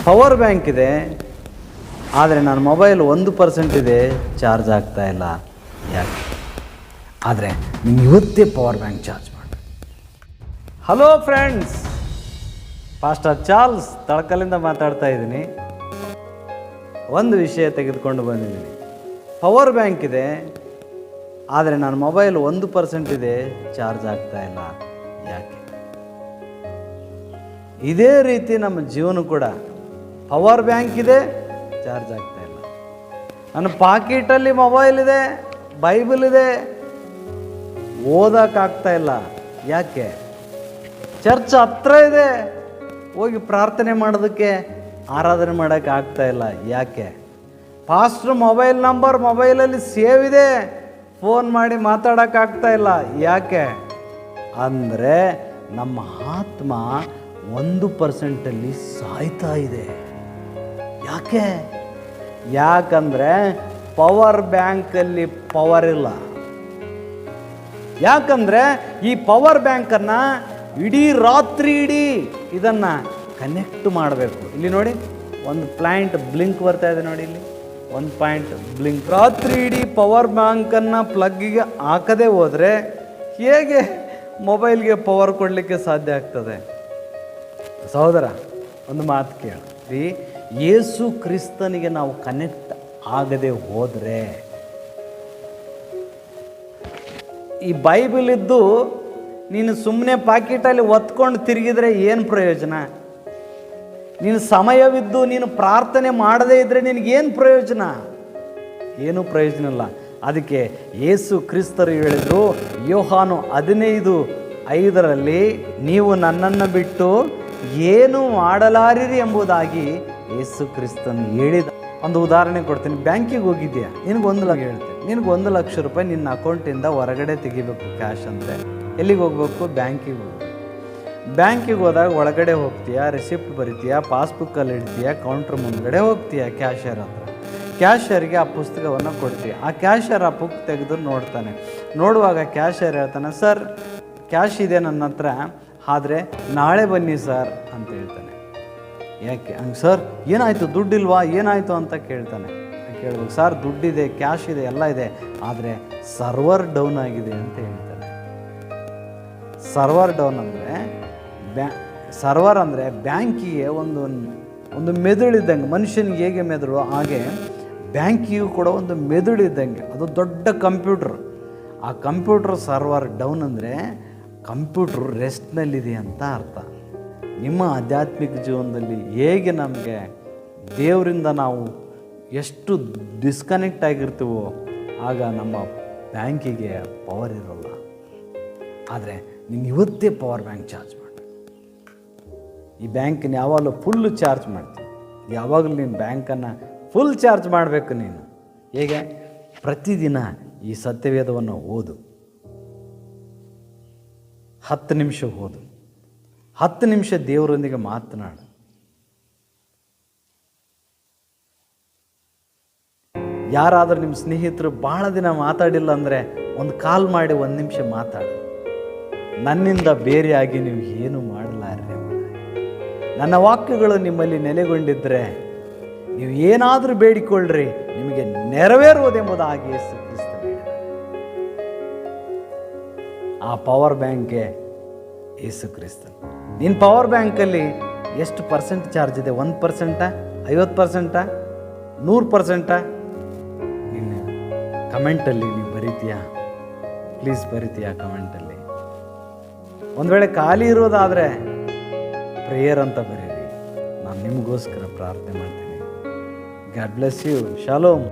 Power bank ಇದೆ, ಆದರೆ ನನ್ನ ಮೊಬೈಲ್ 1% ಇದೆ, ಚಾರ್ಜ್ ಆಗ್ತಾ ಇಲ್ಲ. ಯಾಕೆ? ಆದರೆ ನೀನು ಇವತ್ತೇ ಪವರ್ ಬ್ಯಾಂಕ್ ಚಾರ್ಜ್ ಮಾಡಿ. ಹಲೋ ಫ್ರೆಂಡ್ಸ್, ಪಾಸ್ಟರ್ ಚಾರ್ಲ್ಸ್ ತಳಕಲಿಂದ ಮಾತಾಡ್ತಾ ಇದ್ದೀನಿ. ಒಂದು ವಿಷಯ ತೆಗೆದುಕೊಂಡು ಬಂದಿದ್ದೀನಿ. ಪವರ್ ಬ್ಯಾಂಕ್ ಇದೆ, ಆದರೆ ನನ್ನ ಮೊಬೈಲ್ 1% ಇದೆ, ಚಾರ್ಜ್ ಆಗ್ತಾ ಇಲ್ಲ. ಯಾಕೆ? ಇದೇ ರೀತಿ ನಮ್ಮ ಜೀವನ ಕೂಡ ಪವರ್ ಬ್ಯಾಂಕ್ ಇದೆ, ಚಾರ್ಜ್ ಆಗ್ತಾ ಇಲ್ಲ. ನನ್ನ ಪಾಕೆಟಲ್ಲಿ ಮೊಬೈಲ್ ಇದೆ, ಬೈಬಲ್ ಇದೆ, ಓದೋಕ್ಕಾಗ್ತಾ ಇಲ್ಲ. ಯಾಕೆ? ಚರ್ಚ್ ಹತ್ರ ಇದೆ, ಹೋಗಿ ಪ್ರಾರ್ಥನೆ ಮಾಡೋದಕ್ಕೆ, ಆರಾಧನೆ ಮಾಡೋಕ್ಕೆ ಆಗ್ತಾ ಇಲ್ಲ. ಯಾಕೆ? ಪಾಸ್ಟ್ರ್ ಮೊಬೈಲ್ ನಂಬರ್ ಮೊಬೈಲಲ್ಲಿ ಸೇವ್ ಇದೆ, ಫೋನ್ ಮಾಡಿ ಮಾತಾಡೋಕ್ಕಾಗ್ತಾ ಇಲ್ಲ. ಯಾಕೆ? ಅಂದರೆ ನಮ್ಮ ಆತ್ಮ 1% ಸಾಯ್ತಾ ಇದೆ. ಯಾಕೆ? ಯಾಕಂದರೆ ಪವರ್ ಬ್ಯಾಂಕಲ್ಲಿ ಪವರ್ ಇಲ್ಲ. ಯಾಕಂದರೆ ಈ ಪವರ್ ಬ್ಯಾಂಕನ್ನು ರಾತ್ರಿ ಇಡೀ ಇದನ್ನು ಕನೆಕ್ಟ್ ಮಾಡಬೇಕು. ಇಲ್ಲಿ ನೋಡಿ, ಒಂದು ಪ್ಲಾಂಟ್ ಬ್ಲಿಂಕ್ ಬರ್ತಾ ಇದೆ ನೋಡಿ, ಇಲ್ಲಿ ಒಂದು ಪಾಯಿಂಟ್ ಬ್ಲಿಂಕ್. ರಾತ್ರಿ ಇಡೀ ಪವರ್ ಬ್ಯಾಂಕನ್ನು ಪ್ಲಗ್ಗಿಗೆ ಹಾಕದೇ ಹೋದರೆ ಹೇಗೆ ಮೊಬೈಲ್ಗೆ ಪವರ್ ಕೊಡಲಿಕ್ಕೆ ಸಾಧ್ಯ ಆಗ್ತದೆ? ಸಹೋದರ, ಒಂದು ಮಾತು ಕೇಳಿ, ಯೇಸು ಕ್ರಿಸ್ತನಿಗೆ ನಾವು ಕನೆಕ್ಟ್ ಆಗದೆ ಹೋದರೆ, ಈ ಬೈಬಲ್ ಇದ್ದು ನೀನು ಸುಮ್ಮನೆ ಪಾಕೆಟಲ್ಲಿ ಒತ್ಕೊಂಡು ತಿರುಗಿದ್ರೆ ಏನು ಪ್ರಯೋಜನ? ನೀನು ಸಮಯವಿದ್ದು ನೀನು ಪ್ರಾರ್ಥನೆ ಮಾಡದೇ ಇದ್ದರೆ ನಿನಗೇನು ಪ್ರಯೋಜನ? ಏನೂ ಪ್ರಯೋಜನ ಇಲ್ಲ. ಅದಕ್ಕೆ ಯೇಸು ಕ್ರಿಸ್ತರು ಹೇಳಿದರು, ಯೋಹಾನು 15:5 ನೀವು ನನ್ನನ್ನು ಬಿಟ್ಟು ಏನು ಮಾಡಲಾರಿರಿ ಎಂಬುದಾಗಿ ಯೇಸು ಕ್ರಿಸ್ತನು ಹೇಳಿದ. ಒಂದು ಉದಾಹರಣೆ ಕೊಡ್ತೀನಿ. ಬ್ಯಾಂಕಿಗೆ ಹೋಗಿದ್ಯಾ, ನಿನಗೆ 1 ಲಕ್ಷ ಹೇಳ್ತೇನೆ, ನಿನಗೆ 1 ಲಕ್ಷ ರೂಪಾಯಿ ನಿನ್ನ ಅಕೌಂಟಿಂದ ಹೊರಗಡೆ ತೆಗಿಬೇಕು ಕ್ಯಾಶ್ ಅಂದರೆ ಎಲ್ಲಿಗೆ ಹೋಗ್ಬೇಕು? ಬ್ಯಾಂಕಿಗೆ ಹೋಗ್ಬೇಕು. ಬ್ಯಾಂಕಿಗೆ ಹೋದಾಗ ಒಳಗಡೆ ಹೋಗ್ತೀಯಾ, ರಿಸಿಪ್ಟ್ ಬರಿತೀಯಾ, ಪಾಸ್ಬುಕ್ಕಲ್ಲಿ ಇಡ್ತೀಯಾ, ಕೌಂಟ್ರ್ ಮುಂದ್ಗಡೆ ಹೋಗ್ತೀಯಾ ಕ್ಯಾಶಿಯರ್ ಹತ್ರ. ಕ್ಯಾಶಿಯರ್ಗೆ ಆ ಪುಸ್ತಕವನ್ನು ಕೊಡ್ತೀಯ. ಆ ಕ್ಯಾಶಿಯರ್ ಆ ಬುಕ್ ತೆಗೆದು ನೋಡ್ತಾನೆ. ನೋಡುವಾಗ ಕ್ಯಾಶಿಯರ್ ಹೇಳ್ತಾನೆ, ಸರ್ ಕ್ಯಾಶ್ ಇದೆ ನನ್ನ ಹತ್ರ, ಆದರೆ ನಾಳೆ ಬನ್ನಿ ಸರ್ ಅಂತ ಹೇಳ್ತಾನೆ. ಯಾಕೆ ಹಂಗೆ ಸರ್? ಏನಾಯಿತು, ದುಡ್ಡಿಲ್ವಾ, ಏನಾಯಿತು ಅಂತ ಕೇಳ್ತಾನೆ. ಕೇಳ್ಬೇಕು, ಸರ್ ದುಡ್ಡಿದೆ, ಕ್ಯಾಶ್ ಇದೆ, ಎಲ್ಲ ಇದೆ, ಆದರೆ ಸರ್ವರ್ ಡೌನ್ ಆಗಿದೆ ಅಂತ ಹೇಳ್ತಾನೆ. ಸರ್ವರ್ ಡೌನ್ ಅಂದರೆ ಸರ್ವರ್ ಅಂದರೆ ಬ್ಯಾಂಕಿಗೆ ಒಂದು ಮೆದುಳಿದ್ದಂಗೆ. ಮನುಷ್ಯನಿಗೆ ಹೇಗೆ ಮೆದುಳು, ಹಾಗೆ ಬ್ಯಾಂಕಿಗೂ ಕೂಡ ಒಂದು ಮೆದುಳಿದ್ದಂಗೆ. ಅದು ದೊಡ್ಡ ಕಂಪ್ಯೂಟ್ರ್. ಆ ಕಂಪ್ಯೂಟ್ರ್ ಸರ್ವರ್ ಡೌನ್ ಅಂದರೆ ಕಂಪ್ಯೂಟ್ರು ರೆಸ್ಟ್ನಲ್ಲಿದೆ ಅಂತ ಅರ್ಥ. ನಿಮ್ಮ ಆಧ್ಯಾತ್ಮಿಕ ಜೀವನದಲ್ಲಿ ಹೇಗೆ ನಮಗೆ ದೇವರಿಂದ ನಾವು ಎಷ್ಟು ಡಿಸ್ಕನೆಕ್ಟ್ ಆಗಿರ್ತೀವೋ ಆಗ ನಮ್ಮ ಬ್ಯಾಂಕಿಗೆ ಪವರ್ ಇರೋಲ್ಲ. ಆದರೆ ನೀನು ಇವತ್ತೇ ಪವರ್ ಬ್ಯಾಂಕ್ ಚಾರ್ಜ್ ಮಾಡಿ. ಈ ಬ್ಯಾಂಕನ್ನ ಯಾವಾಗಲೂ ಫುಲ್ಲು ಚಾರ್ಜ್ ಮಾಡ್ತೀವಿ. ಯಾವಾಗಲೂ ನೀನು ಬ್ಯಾಂಕನ್ನು ಫುಲ್ ಚಾರ್ಜ್ ಮಾಡಬೇಕು. ನೀನು ಹೇಗೆ? ಪ್ರತಿದಿನ ಈ ಸತ್ಯವೇದವನ್ನು ಓದು, 10 ನಿಮಿಷ ಓದು, 10 ನಿಮಿಷ ದೇವರೊಂದಿಗೆ ಮಾತನಾಡು. ಯಾರಾದರೂ ನಿಮ್ಮ ಸ್ನೇಹಿತರು ಭಾಳ ದಿನ ಮಾತಾಡಿಲ್ಲ ಅಂದರೆ ಒಂದು ಕಾಲ್ ಮಾಡಿ 1 ನಿಮಿಷ ಮಾತಾಡು. ನನ್ನಿಂದ ಬೇರೆಯಾಗಿ ನೀವು ಏನು ಮಾಡಲಾರ್ರೆ. ನನ್ನ ವಾಕ್ಯಗಳು ನಿಮ್ಮಲ್ಲಿ ನೆಲೆಗೊಂಡಿದ್ದರೆ ನೀವು ಏನಾದರೂ ಬೇಡಿಕೊಳ್ಳ್ರಿ, ನಿಮಗೆ ನೆರವೇರುವುದೆಂಬುದಾಗಿ ಯೇಸು ಕ್ರಿಸ್ತನು ಹೇಳಿದ. ಆ ಪವರ್ ಬ್ಯಾಂಕ್ಗೆ ಯೇಸು ಕ್ರಿಸ್ತನು. ನಿನ್ನ ಪವರ್ ಬ್ಯಾಂಕಲ್ಲಿ ಎಷ್ಟು % ಚಾರ್ಜ್ ಇದೆ? 1%, 50%, 100%? ನೀನು ಕಮೆಂಟಲ್ಲಿ ನೀವು ಬರೀತೀಯಾ? ಪ್ಲೀಸ್ ಬರೀತೀಯಾ ಕಮೆಂಟಲ್ಲಿ? ಒಂದು ವೇಳೆ ಖಾಲಿ ಇರೋದಾದರೆ ಪ್ರೇಯರ್ ಅಂತ ಬರೀರಿ. ನಾನು ನಿಮಗೋಸ್ಕರ ಪ್ರಾರ್ಥನೆ ಮಾಡ್ತೀನಿ. God bless you. ಶಾಲೋಮ್.